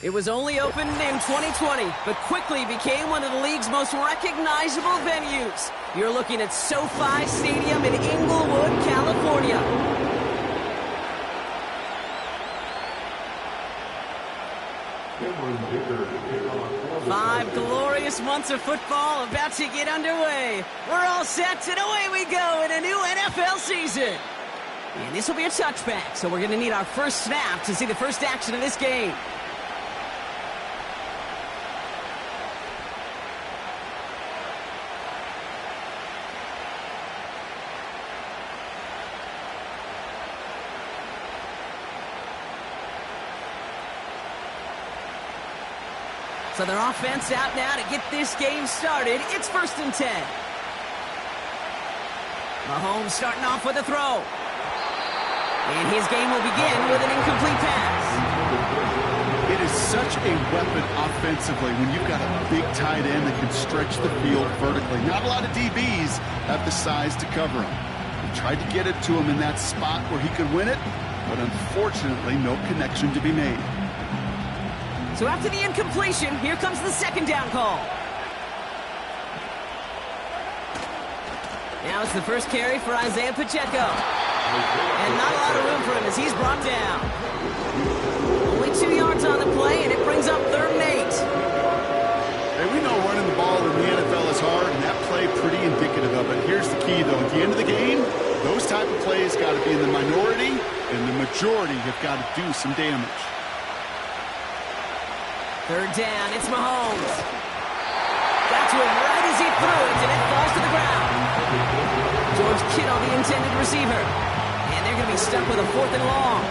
It was only opened in 2020, but quickly became one of the league's most recognizable venues. You're looking at SoFi Stadium in Inglewood, California. Five glorious months of football about to get underway. We're all set, and away we go in a new NFL season. And this will be a touchback, so we're going to need our first snap to see the first action of this game. So their offense out now to get this game started. It's 1st and 10. Mahomes starting off with a throw. And his game will begin with an incomplete pass. It is such a weapon offensively when you've got a big tight end that can stretch the field vertically. Not a lot of DBs have the size to cover him. He tried to get it to him in that spot where he could win it, but unfortunately no connection to be made. So after the incompletion, here comes the second down call. Now it's the first carry for Isaiah Pacheco. And not a lot of room for him as he's brought down. Only 2 yards on the play, and it brings up 3rd and 8. Hey, we know running the ball in the NFL is hard, and that play pretty indicative of it. Here's the key, though. At the end of the game, those type of plays got to be in the minority, and the majority have got to do some damage. 3rd down, it's Mahomes. Got to him right as he threw it, and it falls to the ground. George Kittle, the intended receiver. And they're going to be stuck with a 4th and long.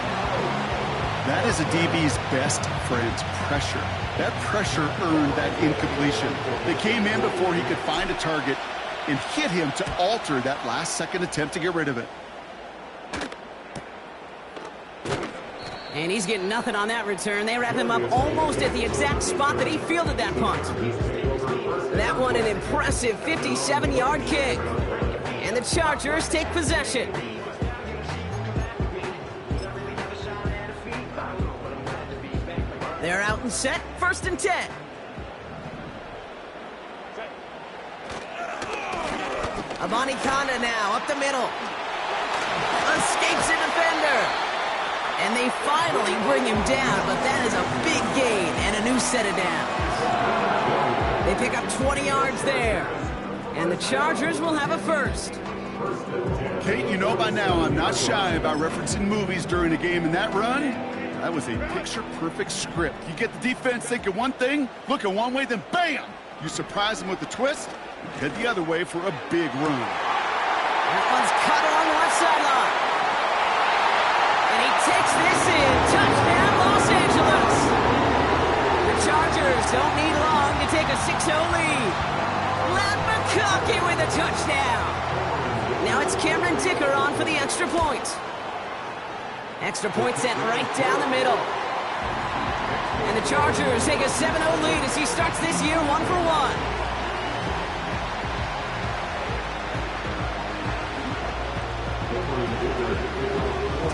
That is a DB's best friend, pressure. That pressure earned that incompletion. They came in before he could find a target and hit him to alter that last-second attempt to get rid of it. And he's getting nothing on that return. They wrap him up almost at the exact spot that he fielded that punt. That one an impressive 57-yard kick. And the Chargers take possession. They're out and set, 1st and 10. Abani Kanda now, up the middle. Escapes a defender. And they finally bring him down, but that is a big gain and a new set of downs. They pick up 20 yards there. And the Chargers will have a first. Kate, you know by now I'm not shy about referencing movies during a game, in that run, that was a picture-perfect script. You get the defense thinking one thing, looking one way, then bam! You surprise them with a twist, head the other way for a big run. That one's cut along the left sideline. And he takes this in. Touchdown, Los Angeles. The Chargers don't need long to take a 6-0 lead. Matt McConkey with a touchdown. Now it's Cameron Dicker on for the extra point. Extra point sent right down the middle. And the Chargers take a 7-0 lead as he starts this year 1 for 1.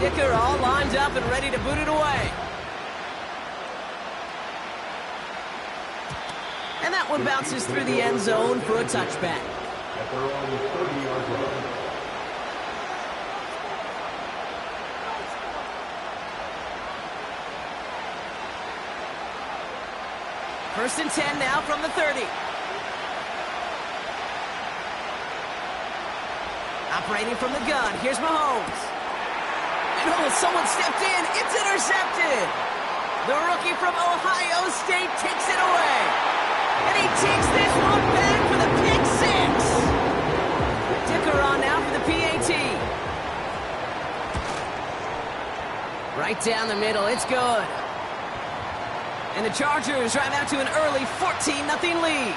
Dicker all lined up and ready to boot it away. And that one bounces through the end zone for a touchback. First and 10 now from the 30. Operating from the gun, here's Mahomes. Oh, someone stepped in. It's intercepted. The rookie from Ohio State takes it away. And he takes this one back for the pick six. Dicker on now for the PAT. Right down the middle. It's good. And the Chargers drive out to an early 14-0 lead.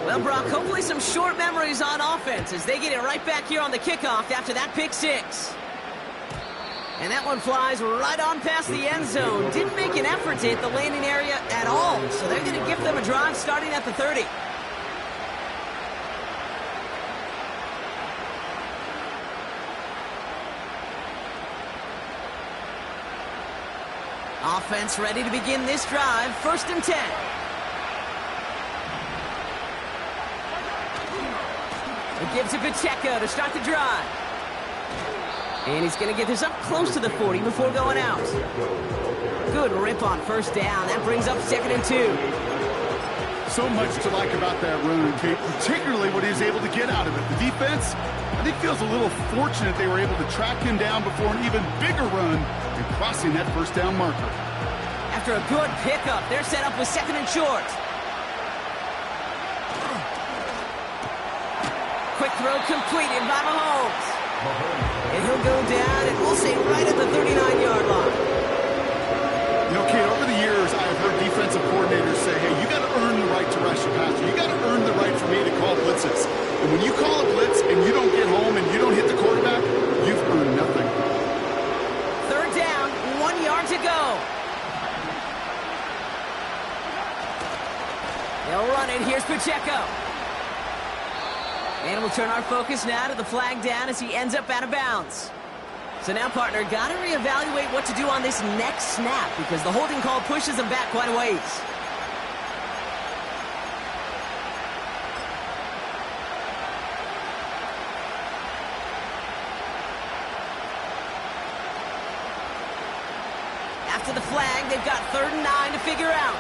Well, Brock, hopefully some short memories on offense as they get it right back here on the kickoff after that pick six. And that one flies right on past the end zone. Didn't make an effort to hit the landing area at all, so they're going to give them a drive starting at the 30. Offense ready to begin this drive, 1st and 10. It gives to Pacheco to start the drive. And he's going to get this up close to the 40 before going out. Good rip on 1st down. That brings up 2nd and 2. So much to like about that run, Kate, particularly what he was able to get out of it. The defense, I think, feels a little fortunate they were able to track him down before an even bigger run and crossing that 1st down marker. After a good pickup, they're set up with 2nd and short. Quick throw completed by Mahomes. And he'll go down, and we'll say right at the 39-yard line. You know, Kate, over the years, I've heard defensive coordinators say, hey, you got to earn the right to rush your passer. You got to earn the right for me to call blitzes. And when you call a blitz and you don't get home and you don't hit the quarterback, you've earned nothing. 3rd down, 1 yard to go. They'll run it. Here's Pacheco. And we'll turn our focus now to the flag down as he ends up out of bounds. So now, partner, got to reevaluate what to do on this next snap because the holding call pushes him back quite a ways. After the flag, they've got 3rd and 9 to figure out.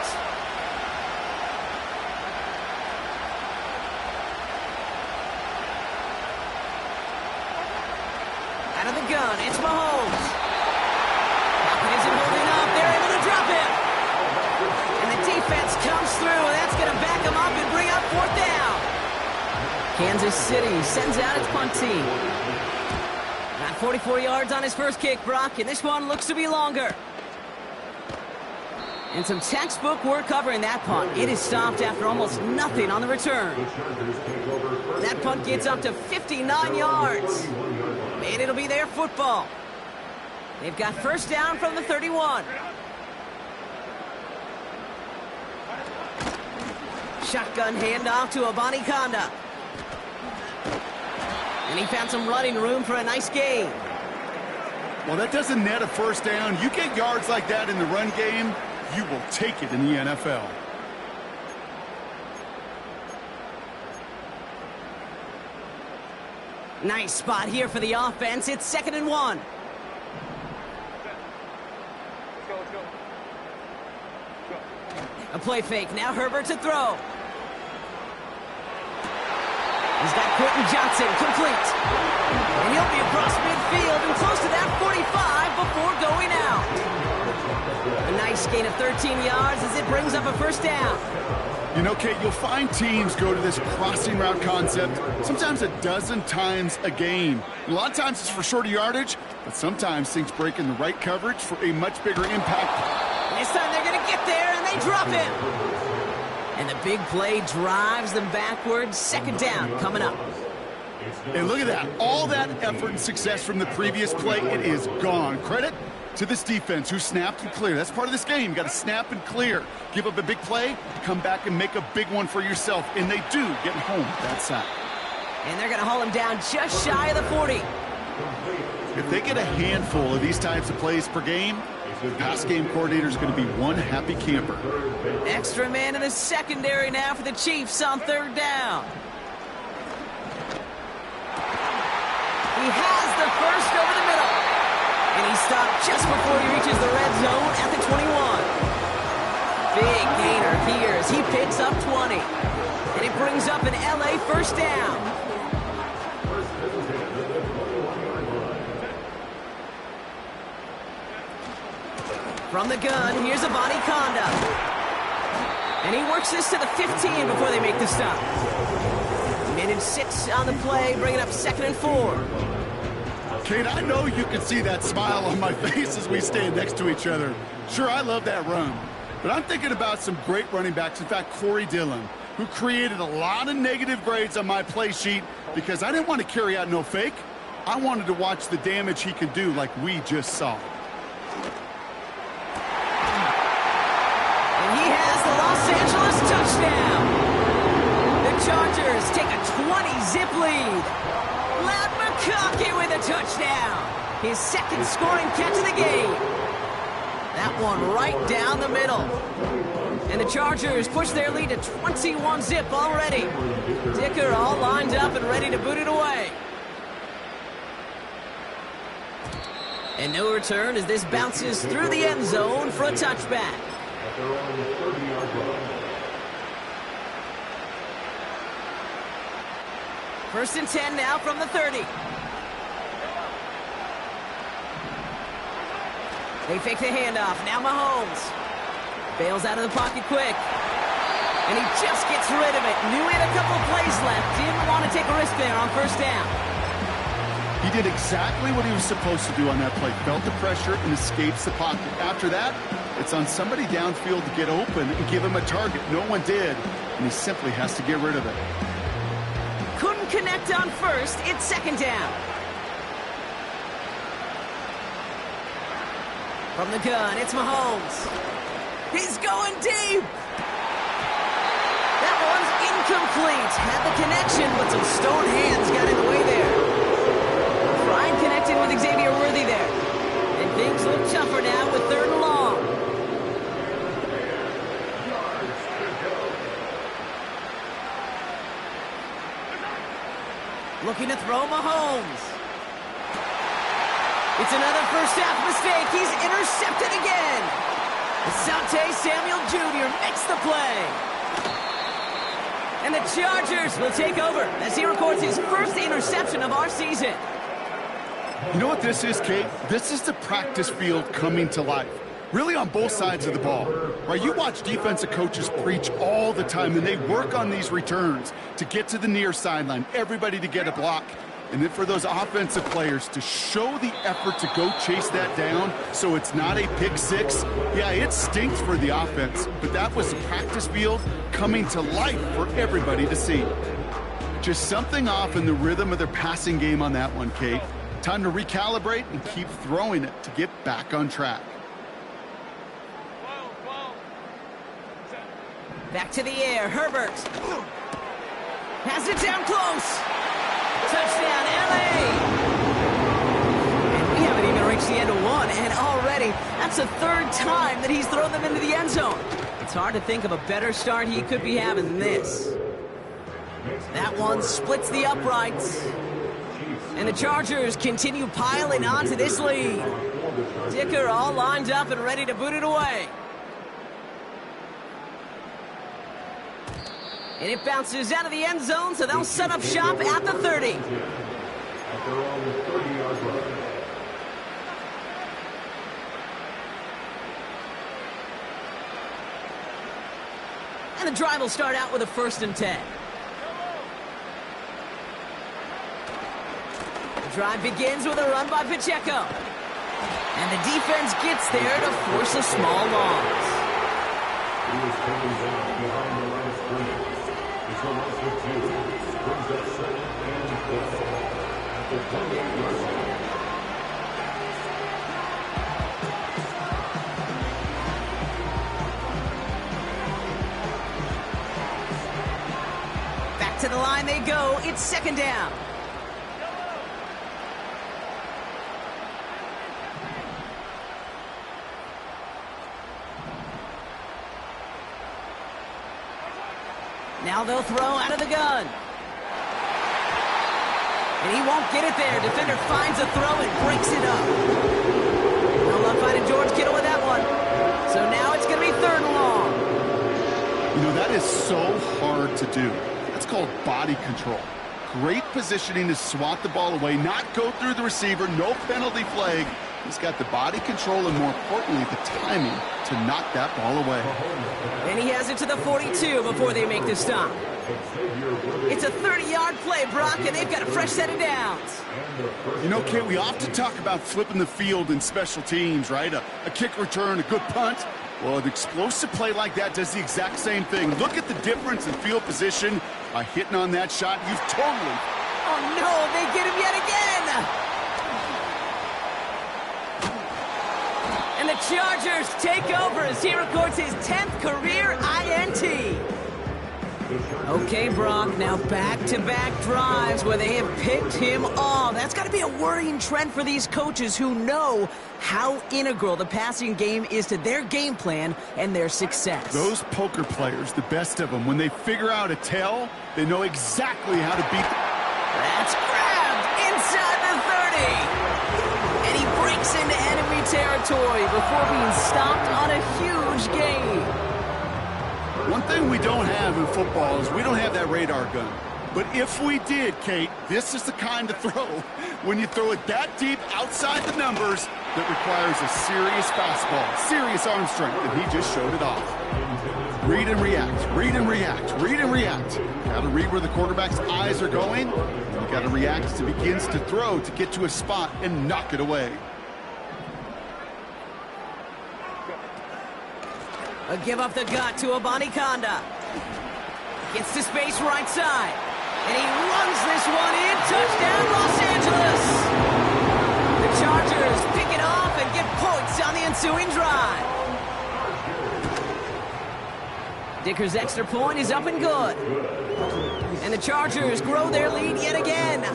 Out of the gun, it's Mahomes. Falcons are holding up. They're able to drop him. And the defense comes through, and that's going to back him up and bring up 4th down. Kansas City sends out its punt team. Got 44 yards on his first kick, Brock, and this one looks to be longer. And some textbook work covering that punt. It is stopped after almost nothing on the return. That punt gets up to 59 yards. And it'll be their football. They've got 1st down from the 31. Shotgun handoff to Abanikanda. And he found some running room for a nice gain. Well, that doesn't net a 1st down. You get yards like that in the run game, you will take it in the NFL. Nice spot here for the offense. It's 2nd and 1. A play fake. Now Herbert to throw. He's got Quentin Johnson complete. And he'll be across midfield and close to that 45 before going out. A nice gain of 13 yards as it brings up a 1st down. You know, Kate, you'll find teams go to this crossing route concept sometimes a dozen times a game. A lot of times it's for shorter yardage, but sometimes things break in the right coverage for a much bigger impact. This time they're going to get there, and they drop him. And the big play drives them backwards. 2nd down coming up. And look at that. All that effort and success from the previous play, it is gone. Credit to this defense who snapped and cleared. That's part of this game. You got to snap and clear. Give up a big play, come back and make a big one for yourself. And they do get home with that sack. And they're going to haul him down just shy of the 40. If they get a handful of these types of plays per game, the pass game coordinator is going to be one happy camper. Extra man in the secondary now for the Chiefs on 3rd down. He has the first over the middle. And he stopped just before he reaches the red zone at the 21. Big gainer here as he picks up 20. And it brings up an LA 1st down. From the gun, here's Abanikanda. And he works this to the 15 before they make the stop. Minute 6 on the play, bringing up 2nd and 4. Kate, I know you can see that smile on my face as we stand next to each other. Sure, I love that run. But I'm thinking about some great running backs. In fact, Corey Dillon, who created a lot of negative grades on my play sheet because I didn't want to carry out no fake. I wanted to watch the damage he could do like we just saw. And he has the Los Angeles touchdown. The Chargers take a 20-zip lead. Ladd McConkey with a touchdown. His second scoring catch of the game. That one right down the middle. And the Chargers push their lead to 21-zip already. Dicker all lined up and ready to boot it away. And no return as this bounces through the end zone for a touchback. First and 10 now from the 30. They fake the handoff. Now Mahomes bails out of the pocket quick. And he just gets rid of it. Knew he had a couple of plays left. Didn't want to take a risk there on first down. He did exactly what he was supposed to do on that play. Felt the pressure and escapes the pocket. After that, it's on somebody downfield to get open and give him a target. No one did, and he simply has to get rid of it. Couldn't connect on first. It's second down. From the gun, it's Mahomes. He's going deep. That one's incomplete. Had the connection, but some stone hands got in the way there. Ryan connected with Xavier Worthy there. And things look tougher now with third and long. Looking to throw Mahomes. It's another first half mistake. He's intercepted again. Asante Samuel Jr. makes the play. And the Chargers will take over as he records his first interception of our season. You know what this is, Kate? This is the practice field coming to life. Really on both sides of the ball. Right? You watch defensive coaches preach all the time, and they work on these returns to get to the near sideline, everybody to get a block. And then for those offensive players to show the effort to go chase that down so it's not a pick six. Yeah, it stinks for the offense, but that was the practice field coming to life for everybody to see. Just something off in the rhythm of their passing game on that one, Kate. Time to recalibrate and keep throwing it to get back on track. Back to the air, Herbert. Has it down close. Touchdown, L.A. And we haven't even reached the end of one, and already that's the third time that he's thrown them into the end zone. It's hard to think of a better start he could be having than this. That one splits the uprights. And the Chargers continue piling onto this lead. Dicker all lined up and ready to boot it away. And it bounces out of the end zone, so they'll set up shop at the 30. And the drive will start out with a 1st and 10. The drive begins with a run by Pacheco. And the defense gets there to force a small loss. Back to the line they go. It's second down. Now they'll throw out of the gun. And he won't get it there. Defender finds a throw and breaks it up. No luck finding George Kittle with that one. So now it's going to be 3rd and long. You know, that is so hard to do. That's called body control. Great positioning to swat the ball away, not go through the receiver, no penalty flag, He's got the body control and, more importantly, the timing to knock that ball away. And he has it to the 42 before they make the stop. It's a 30-yard play, Brock, and they've got a fresh set of downs. You know, Kate, we often talk about flipping the field in special teams, right? A kick return, a good punt. Well, an explosive play like that does the exact same thing. Look at the difference in field position by hitting on that shot. You've totally... Oh, no, they get him yet again. And the Chargers take over as he records his 10th career INT. Okay, Brock, now back-to-back drives where they have picked him off. That's got to be a worrying trend for these coaches who know how integral the passing game is to their game plan and their success. Those poker players, the best of them, when they figure out a tell, they know exactly how to beat... That's grabbed inside the 30. And he breaks into enemy territory before being stopped on a huge gain. One thing we don't have in football is we don't have that radar gun. But if we did, Kate, this is the kind of throw, when you throw it that deep outside the numbers, that requires a serious fastball, serious arm strength, and he just showed it off. Read and react, read and react, read and react. Got to read where the quarterback's eyes are going. You got to react as he begins to throw to get to a spot and knock it away. A give up the gut to Abanikanda. Gets to space right side. And he runs this one in. Touchdown, Los Angeles. The Chargers pick it off and get points on the ensuing drive. Dicker's extra point is up and good. And the Chargers grow their lead yet again.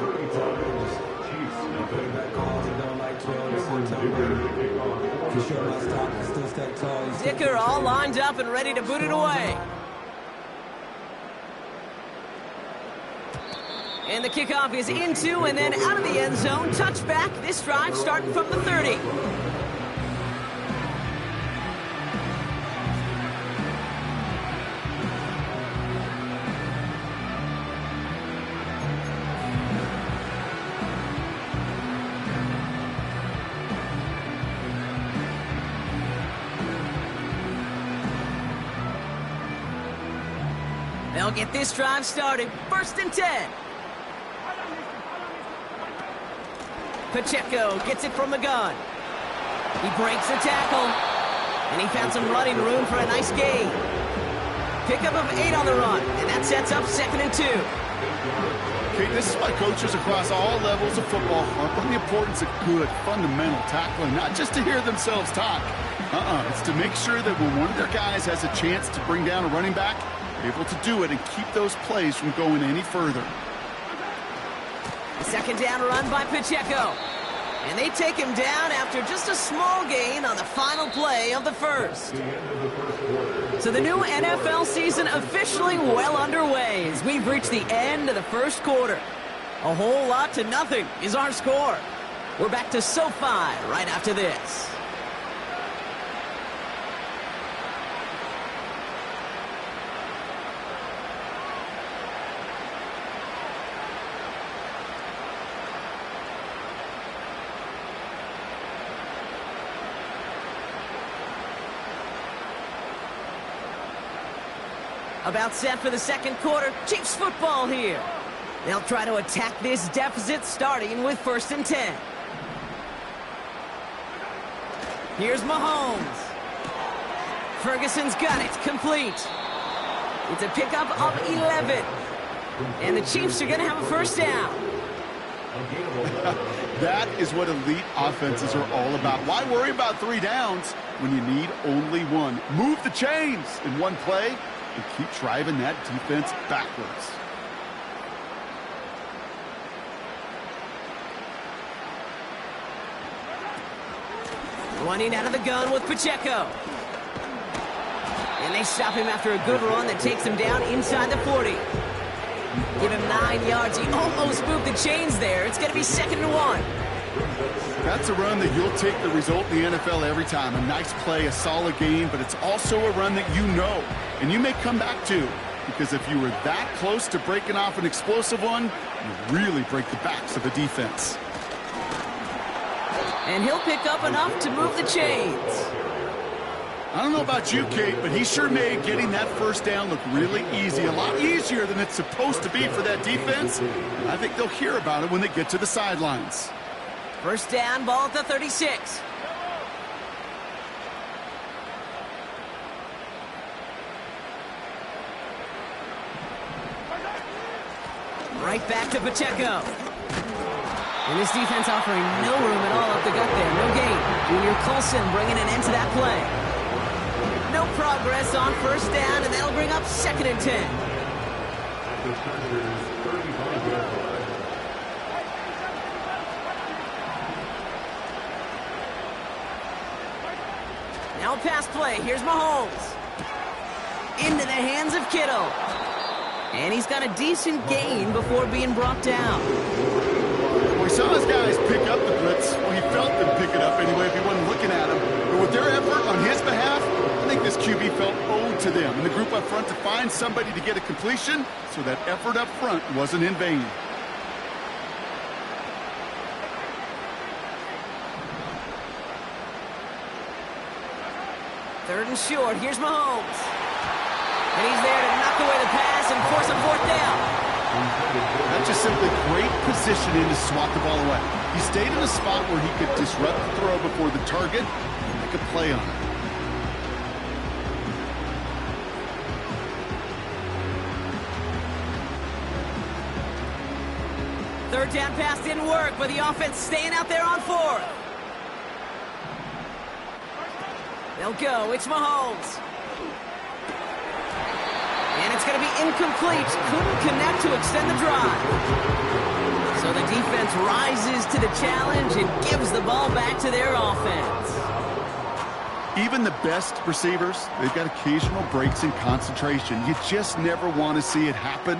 Dicker all lined up and ready to boot it away. And the kickoff is into and then out of the end zone. Touchback, this drive starting from the 30. They'll get this drive started. 1st and 10. Pacheco gets it from the gun. He breaks the tackle. And he found some running room for a nice gain. Pickup of 8 on the run. And that sets up 2nd and 2. Okay, this is why coaches across all levels of football harp on the importance of good, fundamental tackling, not just to hear themselves talk. It's to make sure that when one of their guys has a chance to bring down a running back, able to do it and keep those plays from going any further. A 2nd down run by Pacheco. And they take him down after just a small gain on the final play of the first. So the new NFL season officially well underway as we've reached the end of the first quarter. A whole lot to nothing is our score. We're back to SoFi right after this. About set for the 2nd quarter. Chiefs football here. They'll try to attack this deficit starting with 1st and 10. Here's Mahomes. Ferguson's got it. Complete. It's a pickup of 11. And the Chiefs are going to have a 1st down. That is what elite offenses are all about. Why worry about 3 downs when you need only 1? Move the chains in one play and keep driving that defense backwards. Running out of the gun with Pacheco. And they stop him after a good run that takes him down inside the 40. Give him 9 yards. He almost moved the chains there. It's going to be 2nd and 1. That's a run that you'll take the result in the NFL every time. A nice play, a solid game, but it's also a run that you know and you may come back to, because if you were that close to breaking off an explosive one, you really break the backs of the defense. And he'll pick up enough to move the chains. I don't know about you, Kate, but he sure made getting that first down look really easy. A lot easier than it's supposed to be for that defense. I think they'll hear about it when they get to the sidelines. First down, ball at the 36. Right back to Pacheco. And this defense offering no room at all up the gut there. No gain. Junior Colson bringing an end to that play. No progress on first down, and that'll bring up 2nd and 10. Now pass play. Here's Mahomes. Into the hands of Kittle. And he's got a decent gain before being brought down. We saw his guys pick up the blitz. Well, he felt them pick it up anyway if he wasn't looking at him. But with their effort on his behalf, I think this QB felt owed to them. And the group up front to find somebody to get a completion, so that effort up front wasn't in vain. Third and short. Here's Mahomes. And he's there to knock away the pass and force a 4th down. That's just simply great positioning to swat the ball away. He stayed in a spot where he could disrupt the throw before the target and make a play on it. Third down pass didn't work, but the offense staying out there on 4th. They'll go. It's Mahomes. And it's going to be incomplete. Couldn't connect to extend the drive. So the defense rises to the challenge and gives the ball back to their offense. Even the best receivers, they've got occasional breaks in concentration. You just never want to see it happen.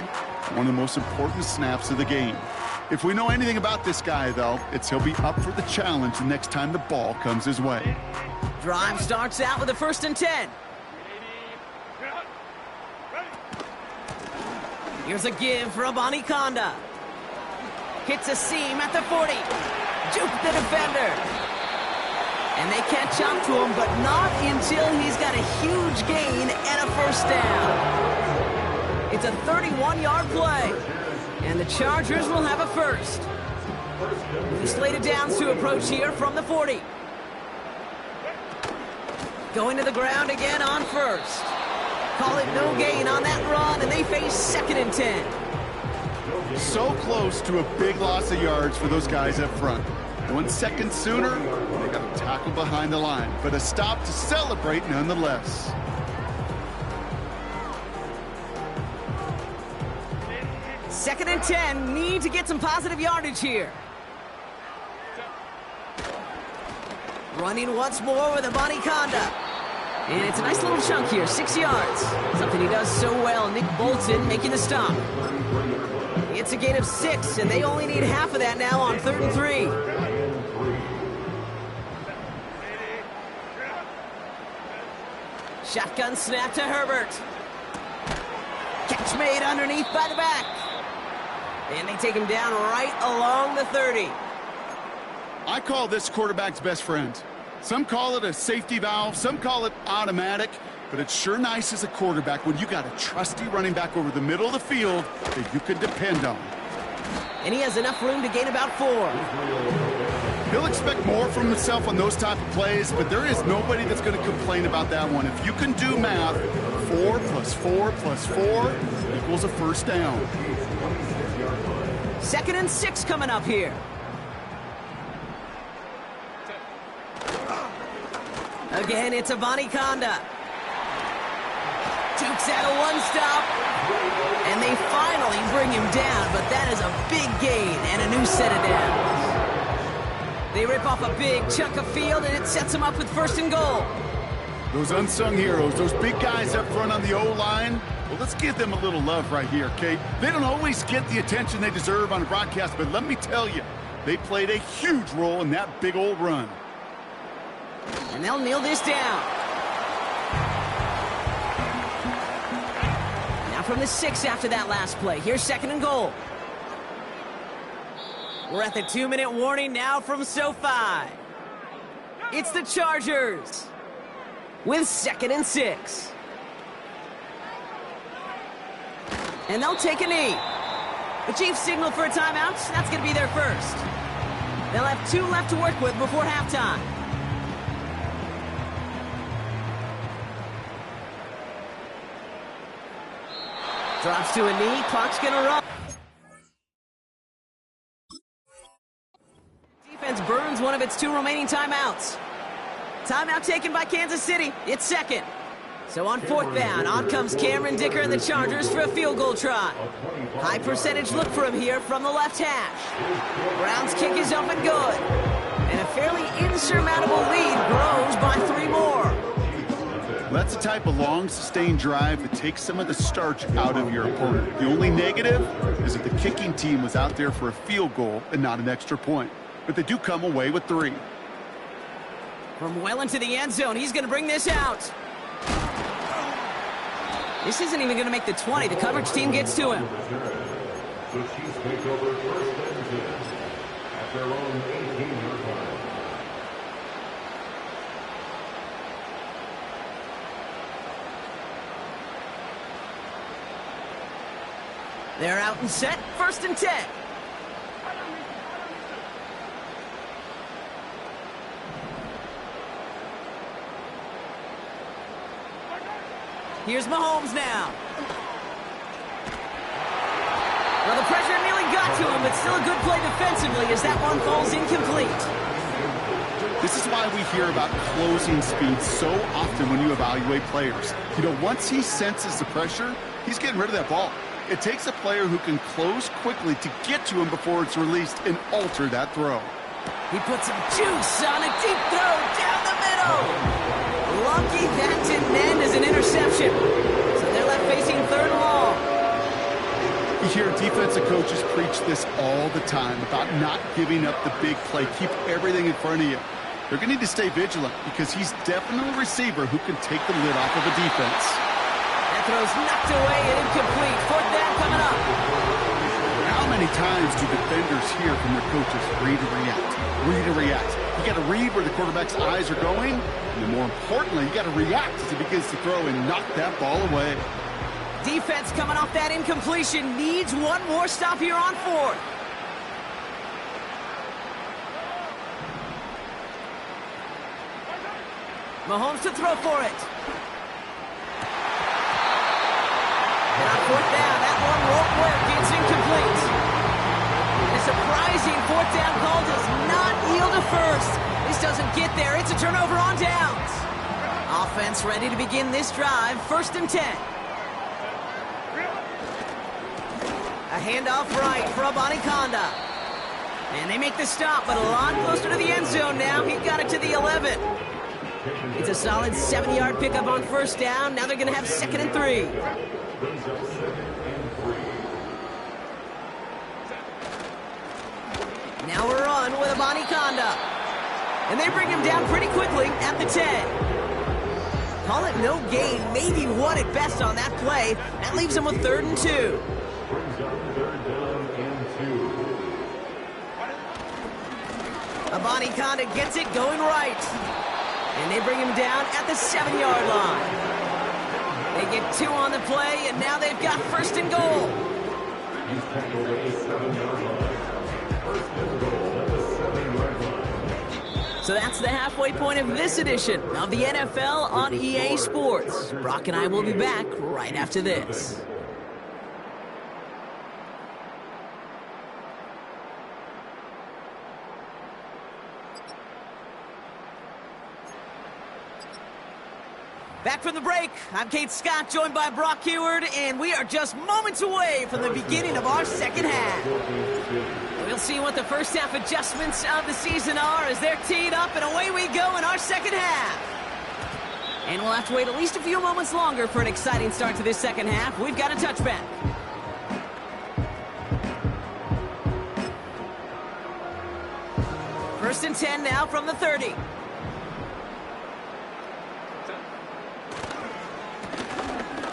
One of the most important snaps of the game. If we know anything about this guy, though, it's he'll be up for the challenge the next time the ball comes his way. Drive starts out with a 1st and 10. Here's a give for Abanikanda. Hits a seam at the 40. Juke the defender. And they catch up to him, but not until he's got a huge gain and a 1st down. It's a 31-yard play. And the Chargers will have a 1st. The slated downs to approach here from the 40. Going to the ground again on 1st. Call it no gain on that run, and they face 2nd and 10. So close to a big loss of yards for those guys up front. 1 second sooner, they got a tackle behind the line, but a stop to celebrate nonetheless. Second and 10, need to get some positive yardage here. Running once more with Abanikanda. And it's a nice little chunk here, 6 yards. Something he does so well. Nick Bolton making the stop. It's a gain of 6, and they only need half of that now on 3rd and 3. Shotgun snap to Herbert. Catch made underneath by the back. And they take him down right along the 30. I call this quarterback's best friend. Some call it a safety valve, some call it automatic, but it's sure nice as a quarterback when you got a trusty running back over the middle of the field that you can depend on. And he has enough room to gain about 4. He'll expect more from himself on those type of plays, but there is nobody that's going to complain about that one. If you can do math, 4 plus 4 plus 4 equals a 1st down. 2nd and 6 coming up here. Again, it's Abanikanda. Dukes out a 1-stop. And they finally bring him down, but that is a big gain and a new set of downs. They rip off a big chunk of field, and it sets them up with 1st and goal. Those unsung heroes, those big guys up front on the O-line, well, let's give them a little love right here, Kate. They don't always get the attention they deserve on a broadcast, but let me tell you, they played a huge role in that big old run. And they'll kneel this down. Now from the 6 after that last play. Here's 2nd and goal. We're at the 2-minute warning now from SoFi. It's the Chargers with 2nd and 6. And they'll take a knee. The Chiefs signal for a timeout. That's going to be their first. They'll have 2 left to work with before halftime. Drops to a knee. Clock's going to run. Defense burns one of its 2 remaining timeouts. Timeout taken by Kansas City. It's 2nd. So on 4th down, on comes Cameron Dicker and the Chargers for a field goal try. High percentage look for him here from the left hash. Brown's kick is up and good. And a fairly insurmountable lead grows by 3 more. That's the type of long, sustained drive that takes some of the starch out of your opponent. The only negative is that the kicking team was out there for a field goal and not an extra point. But they do come away with 3. From well into the end zone, he's going to bring this out. This isn't even going to make the 20. The coverage team gets to him. The Chiefs take over 1st and 10 at their own 18-yard line. They're out and set. 1st and 10. Here's Mahomes now. Well, the pressure nearly got to him, but still a good play defensively as that one falls incomplete. This is why we hear about closing speed so often when you evaluate players. You know, once he senses the pressure, he's getting rid of that ball. It takes a player who can close quickly to get to him before it's released and alter that throw. He puts some juice on a deep throw down the middle. Lucky that didn't end as an interception. So they're left facing 3rd and long. You hear defensive coaches preach this all the time about not giving up the big play. Keep everything in front of you. They're going to need to stay vigilant because he's definitely a receiver who can take the lid off of a defense. That throw's knocked away and incomplete. 4th down coming up. How many times do defenders hear from their coaches, read and react, read and react? You got to read where the quarterback's eyes are going, and then more importantly, you got to react as he begins to throw and knock that ball away. Defense coming off that incompletion needs one more stop here on 4th. Mahomes to throw for it. And on 4th down, that one won't work. It's incomplete. A surprising 4th down call does not yield a first. This doesn't get there. It's a turnover on downs. Offense ready to begin this drive. 1st and 10. A handoff right for Abanikanda. And they make the stop, but a lot closer to the end zone now. He got it to the 11. It's a solid 7-yard pickup on 1st down. Now they're going to have 2nd and 3. Now a run with Abanikanda. And they bring him down pretty quickly at the 10. Call it no gain, maybe 1 at best on that play. That leaves him with 3rd and 2. Abanikanda gets it going right. And they bring him down at the 7-yard line. They get 2 on the play, and now they've got 1st and goal. So that's the halfway point of this edition of the NFL on EA Sports. Brock and I will be back right after this. Back from the break, I'm Kate Scott, joined by Brock Huard, and we are just moments away from the beginning of our 2nd half. We'll see what the first half adjustments of the season are as they're teed up, and away we go in our 2nd half. And we'll have to wait at least a few moments longer for an exciting start to this 2nd half. We've got a touchback. First and 10 now from the 30.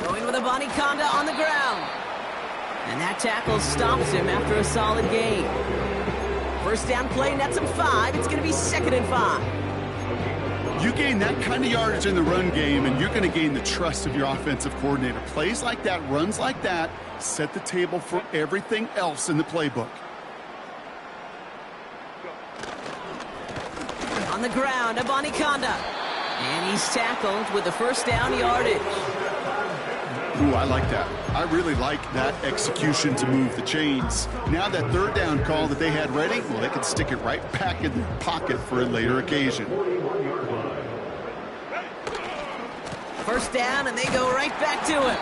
Going with Abanikanda on the ground. And that tackle stops him after a solid gain. First down play nets him 5. It's going to be 2nd and 5. You gain that kind of yardage in the run game, and you're going to gain the trust of your offensive coordinator. Plays like that, runs like that, set the table for everything else in the playbook. On the ground, Abanikanda. And he's tackled with the first down yardage. Ooh, I like that. I really like that execution to move the chains. Now that third down call that they had ready, well, they can stick it right back in their pocket for a later occasion. First down, and they go right back to it.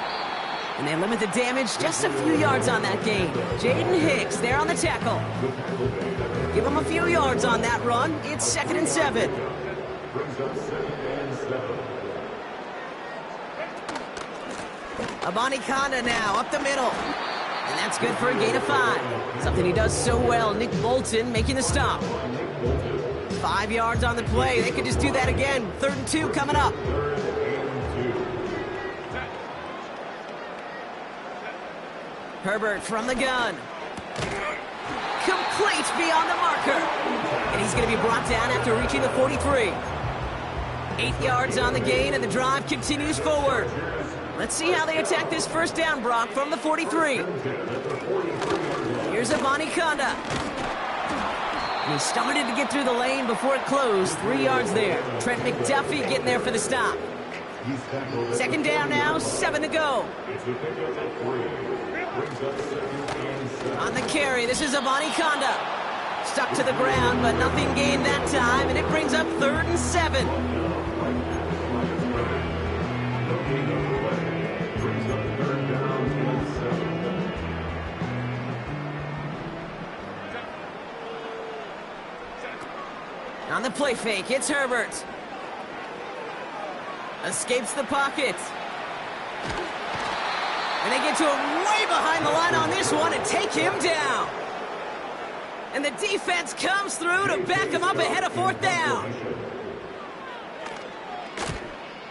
And they limit the damage just a few yards on that gain. Jaden Hicks there on the tackle. Give him a few yards on that run. It's 2nd and 7. Abanikanda now up the middle. And that's good for a gain of 5. Something he does so well. Nick Bolton making the stop. 5 yards on the play. They could just do that again. 3rd and 2 coming up. Herbert from the gun. Complete beyond the marker. And he's going to be brought down after reaching the 43. 8 yards on the gain, and the drive continues forward. Let's see how they attack this first down, Brock, from the 43. Here's Abanikanda. And he started to get through the lane before it closed. 3 yards there. Trent McDuffie getting there for the stop. 2nd down now, 7 to go. On the carry, this is Abanikanda. Stuck to the ground, but nothing gained that time, and it brings up 3rd and 7. On the play fake, it's Herbert. Escapes the pocket. And they get to him way behind the line on this one and take him down. And the defense comes through to back him up ahead of 4th down.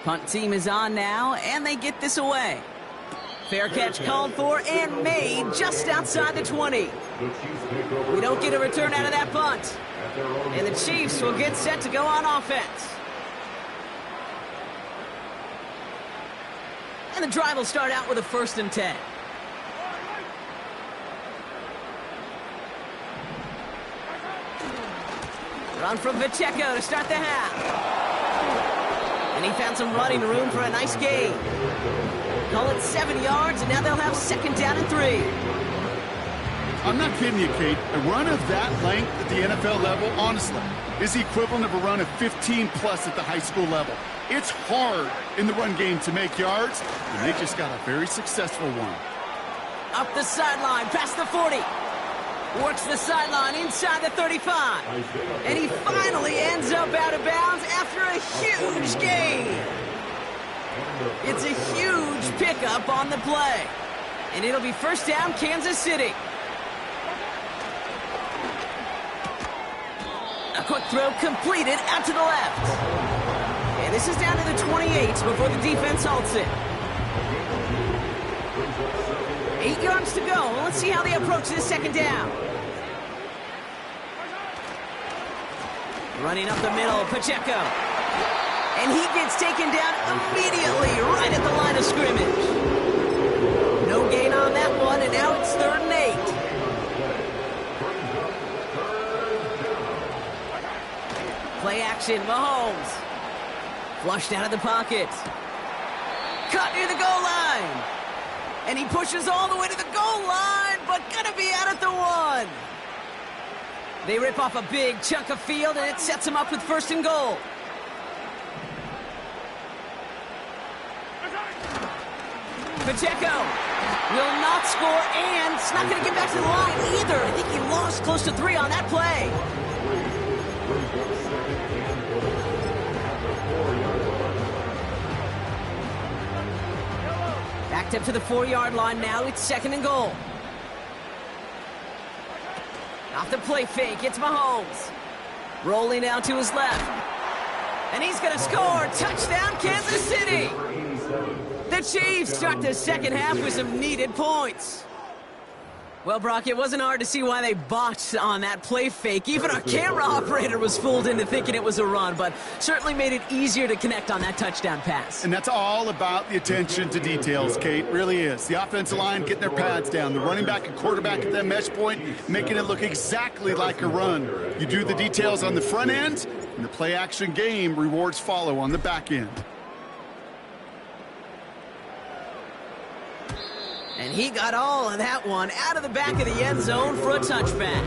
Punt team is on now, and they get this away. Fair catch called for and made just outside the 20. We don't get a return out of that punt. And the Chiefs will get set to go on offense. And the drive will start out with a 1st and 10. Run from Pacheco to start the half. And he found some running room for a nice gain. Call it 7 yards, and now they'll have 2nd down and 3. I'm not kidding you, Kate. A run of that length at the NFL level, honestly, is the equivalent of a run of 15-plus at the high school level. It's hard in the run game to make yards, and they just got a very successful one. Up the sideline, past the 40. Works the sideline inside the 35. And he finally ends up out of bounds after a huge gain. It's a huge pickup on the play. And it'll be 1st down, Kansas City. A quick throw completed out to the left. And this is down to the 28 before the defense halts it. 8 yards to go. Let's see how they approach this 2nd down. Running up the middle, Pacheco. And he gets taken down immediately right at the line of scrimmage. No gain on that one, and now it's 3rd and 8. Play action, Mahomes. Flushed out of the pocket. Caught near the goal line. And he pushes all the way to the goal line, but gonna be out at the 1. They rip off a big chunk of field, and it sets him up with 1st and goal. Pacheco will not score, and it's not going to get back to the line either. I think he lost close to 3 on that play. Backed up to the 4-yard line now. It's 2nd and goal. Off the play fake, it's Mahomes. Rolling out to his left. And he's going to score. Touchdown, Kansas City. The Chiefs start the 2nd half with some needed points. Well, Brock, it wasn't hard to see why they botched on that play fake. Even our camera operator was fooled into thinking it was a run, but certainly made it easier to connect on that touchdown pass. And that's all about the attention to details, Kate. Really is. The offensive line getting their pads down. The running back and quarterback at that mesh point, making it look exactly like a run. You do the details on the front end, and the play-action game rewards follow on the back end. And he got all of that one out of the back of the end zone for a touchback.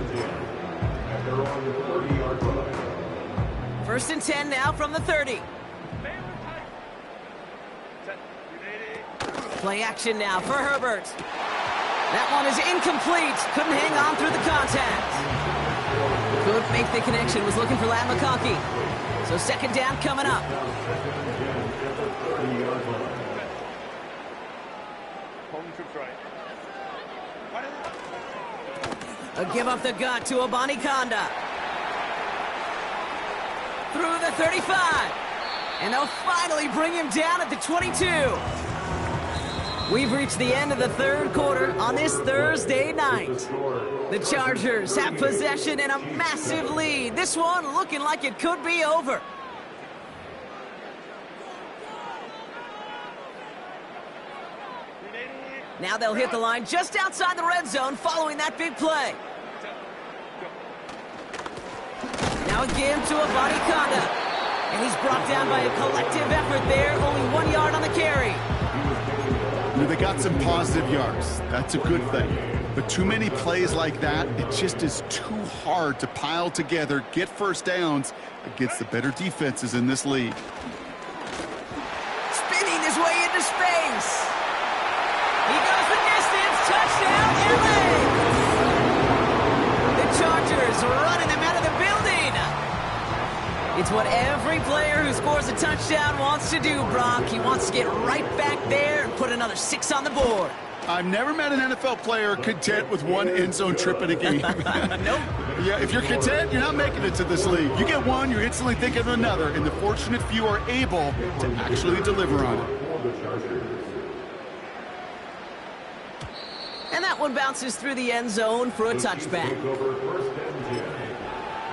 First and 10 now from the 30. Play action now for Herbert. That one is incomplete. Couldn't hang on through the contact. Couldn't make the connection. Was looking for Ladd McConkey. So second down coming up. A give up the gut to Abanikanda. Through the 35. And they'll finally bring him down at the 22. We've reached the end of the third quarter on this Thursday night. The Chargers have possession and a massive lead. This one looking like it could be over. Now they'll hit the line just outside the red zone following that big play. Now again to Abanikanda. And he's brought down by a collective effort there. Only 1 yard on the carry. They got some positive yards. That's a good thing. But too many plays like that, it just is too hard to pile together, get first downs against the better defenses in this league. Spinning his way into space. He goes the distance. Touchdown, LA! The Chargers running them out of the building. It's what every player who scores a touchdown wants to do, Brock. He wants to get right back there and put another 6 on the board. I've never met an NFL player content with one end zone trip in a game. Nope. Yeah, if you're content, you're not making it to this league. You get one, you're instantly thinking of another, and the fortunate few are able to actually deliver on it. And that one bounces through the end zone for a touchback.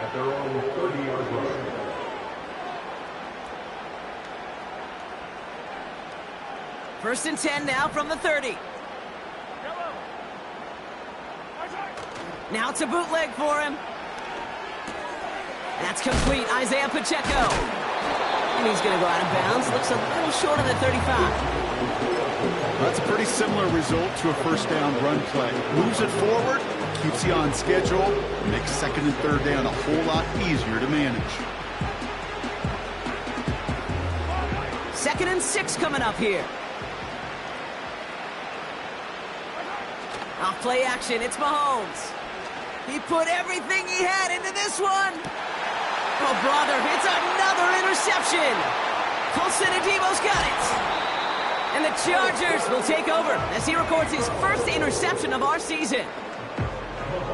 At their own 30-yard line. First and 10 now from the 30. Now it's a bootleg for him. That's complete. Isaiah Pacheco. And he's going to go out of bounds. Looks a little short of the 35. That's a pretty similar result to a first down run play. Moves it forward, keeps you on schedule, makes second and third down a whole lot easier to manage. Second and 6 coming up here. Off play action, it's Mahomes. He put everything he had into this one. Oh, brother, it's another interception. Colson Adebo's got it. And the Chargers will take over as he records his first interception of our season.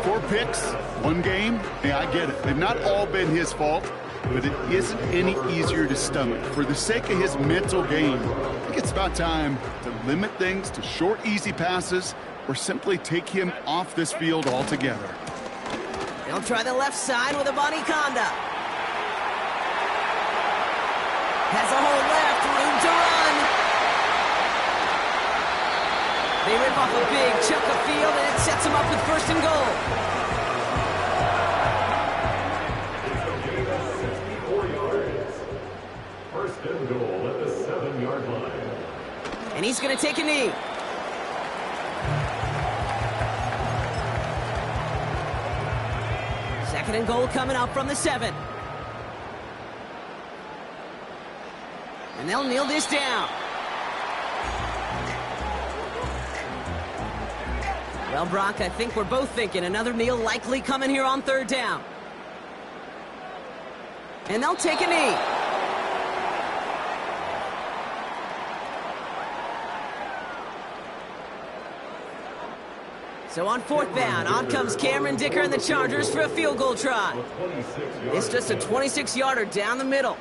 4 picks, 1 game. Yeah, I get it. They've not all been his fault, but it isn't any easier to stomach. For the sake of his mental game, I think it's about time to limit things to short, easy passes or simply take him off this field altogether. They'll try the left side with Abanikanda. Has a hole left, room to run. They rip off a big chunk of field, and it sets them up with first and goal. First and goal at the 7-yard line. And he's going to take a knee. Second and goal coming up from the 7. And they'll kneel this down. Well, Brock, I think we're both thinking another kneel likely coming here on third down. And they'll take a knee. So on fourth down, on comes Cameron Dicker and the Chargers for a field goal try. It's just a 26-yarder down the middle.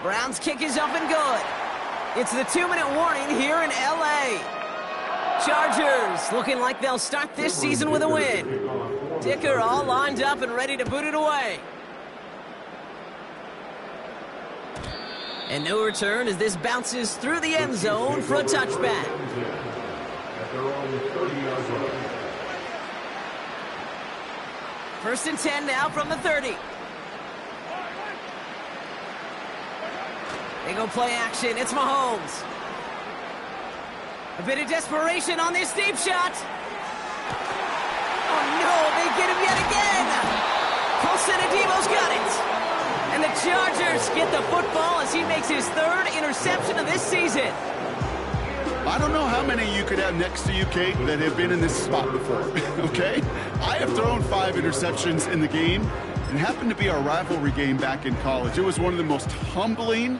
Brown's kick is up and good. It's the 2-minute warning here in L.A. Chargers looking like they'll start this season with a win. Dicker all lined up and ready to boot it away. And no return as this bounces through the end zone for a touchback. At their own 30-yard line. 1st and 10 now from the 30. They go play action. It's Mahomes. A bit of desperation on this deep shot. Oh, no, they get him yet again. Colson Adebo's got it. And the Chargers get the football as he makes his 3rd interception of this season. I don't know how many you could have next to you, Kate, that have been in this spot before, okay? I have thrown 5 interceptions in the game, and happened to be our rivalry game back in college. It was one of the most humbling,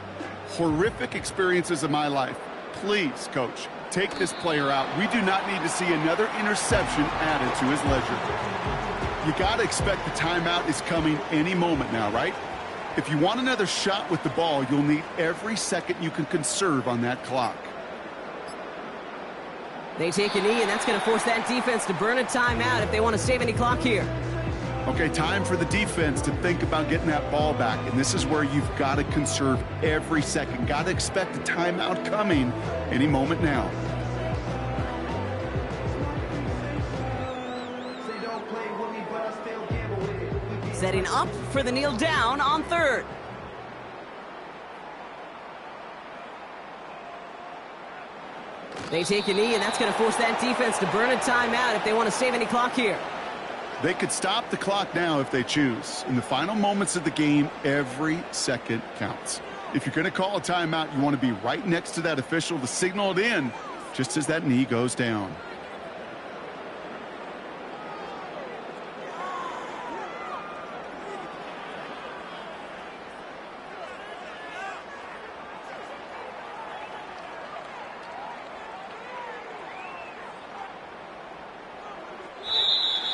horrific experiences of my life. Please, Coach, take this player out. We do not need to see another interception added to his ledger. You got to expect the timeout is coming any moment now, right? If you want another shot with the ball, you'll need every second you can conserve on that clock. They take a knee, and that's going to force that defense to burn a timeout if they want to save any clock here. Okay, time for the defense to think about getting that ball back, and this is where you've got to conserve every second. Got to expect a timeout coming any moment now. Setting up for the kneel down on 3rd. They take a knee, and that's going to force that defense to burn a timeout if they want to save any clock here. They could stop the clock now if they choose. In the final moments of the game, every second counts. If you're going to call a timeout, you want to be right next to that official to signal it in just as that knee goes down.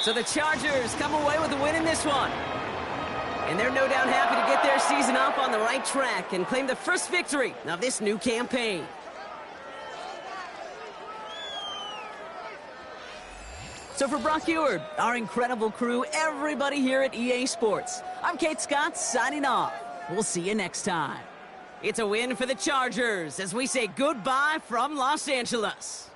So the Chargers come away with a win in this one. And they're no doubt happy to get their season off on the right track and claim the first victory of this new campaign. So for Brock Eward, our incredible crew, everybody here at EA Sports, I'm Kate Scott signing off. We'll see you next time. It's a win for the Chargers as we say goodbye from Los Angeles.